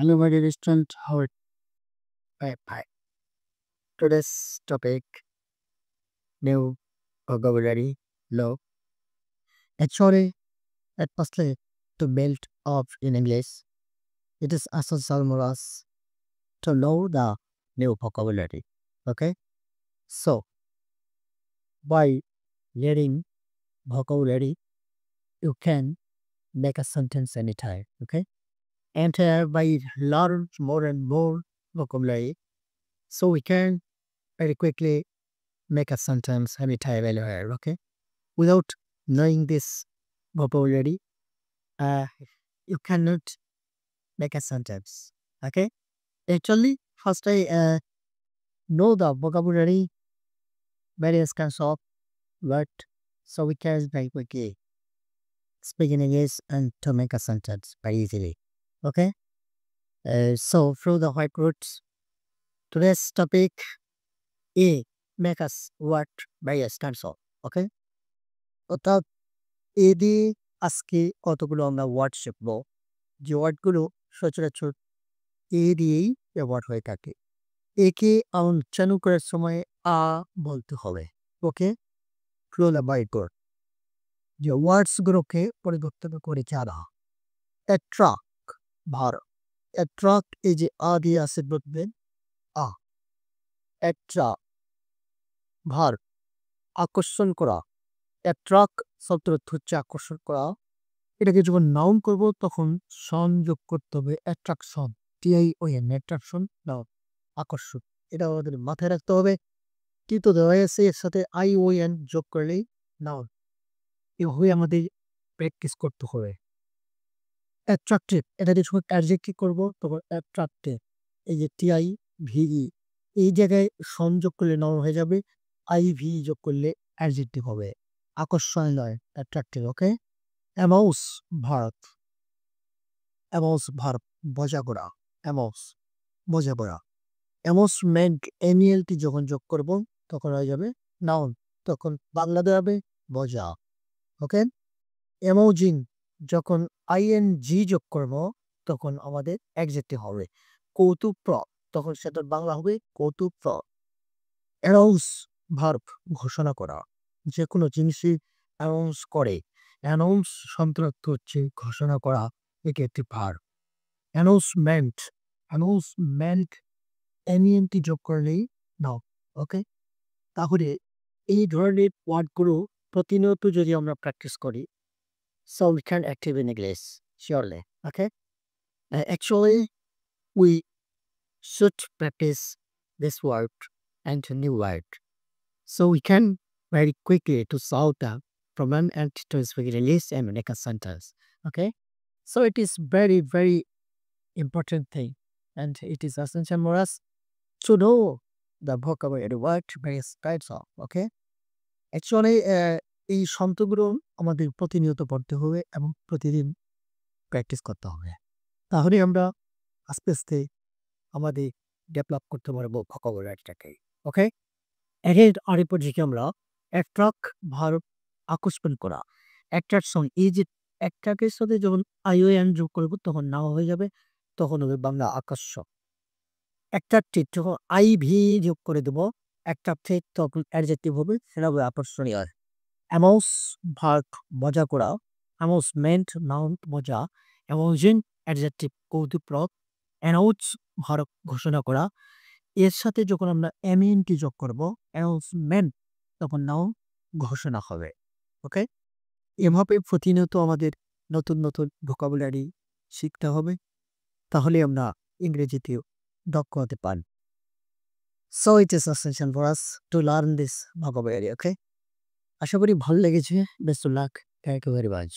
Hello, my dear student. How are you? Hi. Today's topic: new vocabulary law. Actually, at firstly, to build up in English, it is essential for us to know the new vocabulary. Okay, so by learning vocabulary, you can make a sentence anytime. Okay, and by learn more and more vocabulary, so we can very quickly make a sentence anytime anywhere. Okay, without knowing this vocabulary, uh, you cannot make a sentence. Okay, actually, first I know the vocabulary, various kinds of word, so we can very quickly speak in English and to make a sentence very easily. Okay, so through the white roots, today's topic A make us word various kinds of. Okay, অর্থাৎ এ দিয়ে আজকে কতগুলো আমরা word শিখবো যে ওয়ার্ডগুলো সচরাচর এ দিয়েই ব্যবহার হয়ে থাকে। একে চালু করার সময় আ বলতে হবে। ওকে, ফ্লো বাই কর যে ওয়ার্ডসগুলোকে পরিবর্তন করে যারা অ্যাট্রাক ভার অ্যাট্রাক এই যে আ দিয়ে আসে বলবেন আ অ্যাট্রা ভার আকর্ষণ করা অ্যাট্রাক শব্দের অর্থ হচ্ছে আকর্ষণ করা। এটাকে যখন নাউন করব তখন সংযোগ করতে হবে অ্যাট্রাকশন TION অ্যাট্রাকশন নাউন আকর্ষণ। এটা আমাদের মাথায় রাখতে হবে। কিন্তু দেওয়া আছে এর সাথে ION যোগ করলেই নাউন। এভাবে আমাদের প্র্যাকটিস করতে হবে। অ্যাট্রাকটিভ এটা দিয়ে যখন অ্যাডজেক্টিভ করবো তখন অ্যাট্রাকটিভ এই যে TIVE এই জায়গায় সংযোগ করলে নাউন হয়ে যাবে, IV যোগ করলে অ্যাডজেক্টিভ হবে। আকর্ষণ নয়, অ্যাট্রাকটিভ। ওকে, অ্যামাউস ভারত অ্যামাউস ভার্ব মজা করা অ্যামাউস মজা করা অ্যামাউসমেন্ট NELT যখন যোগ করব তখন হয়ে যাবে নাউন, তখন বাংলা দেওয়া হবে মজা। ওকে, অ্যামাউজিং যখন ING যোগ করব তখন আমাদের অ্যাডজেক্টিভ হবে কৌতুকপ্রদ, তখন সেটার বাংলা হবে কৌতুকপ্রদ। অ্যানাউন্স ভার্ব ঘোষণা করা, যে কোনো জিনিসই অ্যানাউন্স করে, অ্যানাউন্স শব্দের অর্থ হচ্ছে ঘোষণা করা, এটি একটি ভার্ব। অ্যানাউন্সমেন্ট অ্যানাউন্সমেন্ট NENT যোগ করলেই নাও। ওকে, তাহলে এই ধরনের ওয়ার্ডগুলো প্রতিনিয়ত যদি আমরা প্র্যাকটিস করি, so we can active in English surely. Okay, actually we should practice this word and new word, so we can very quickly to solve the problem and to speak English and make a sentence. Okay, so it is very important thing, and it is essential for us to know the vocabulary word various types of. Okay, actually এই শব্দগুলো আমাদের প্রতিনিয়ত পড়তে হবে এবং প্রতিদিন practice করতে হবে, তাহলে আমরা আস্তে আস্তে আমাদের ডেভেলপ করতে পারবো ভোকাবুলারিটাকে। ওকে, এর আরেকবার দেখি আমরা অ্যাট্রাক্ট ভার্ব আকর্ষণ করা, অ্যাট্রাকশন এই যে অ্যাট্রাক্টের সাথে যখন ION যোগ করবো তখন নাও হয়ে যাবে, তখন হবে বাংলা আকর্ষণ। অ্যাট্রাক্টিভ যখন IV যোগ করে দেবো অ্যাট্রাক্টিভ তখন অ্যাডজেক্টিভ হবে, সেটা হবে আকর্ষণীয়। অ্যামাউস ভার্ব মজা করা, অ্যামাউসমেন্ট নাউন মজা, অ্যামাউজিং অ্যাডজেক্টিভ কৌতুকপ্রদ, অ্যানাউন্স ভার্ব ঘোষণা করা, এর সাথে যখন আমরা MENT যোগ করব অ্যানাউন্সমেন্ট তখন নাউন ঘোষণা হবে। ওকে, এভাবে প্রতিনিয়ত আমাদের নতুন নতুন ভোকাবুলারি শিখতে হবে, তাহলে আমরা ইংরেজিতেও দক্ষ হতে পারি। So it is essential for us to learn this vocabulary. Okay, আশা করি ভালো লেগেছে। Best of luck, thank you very much.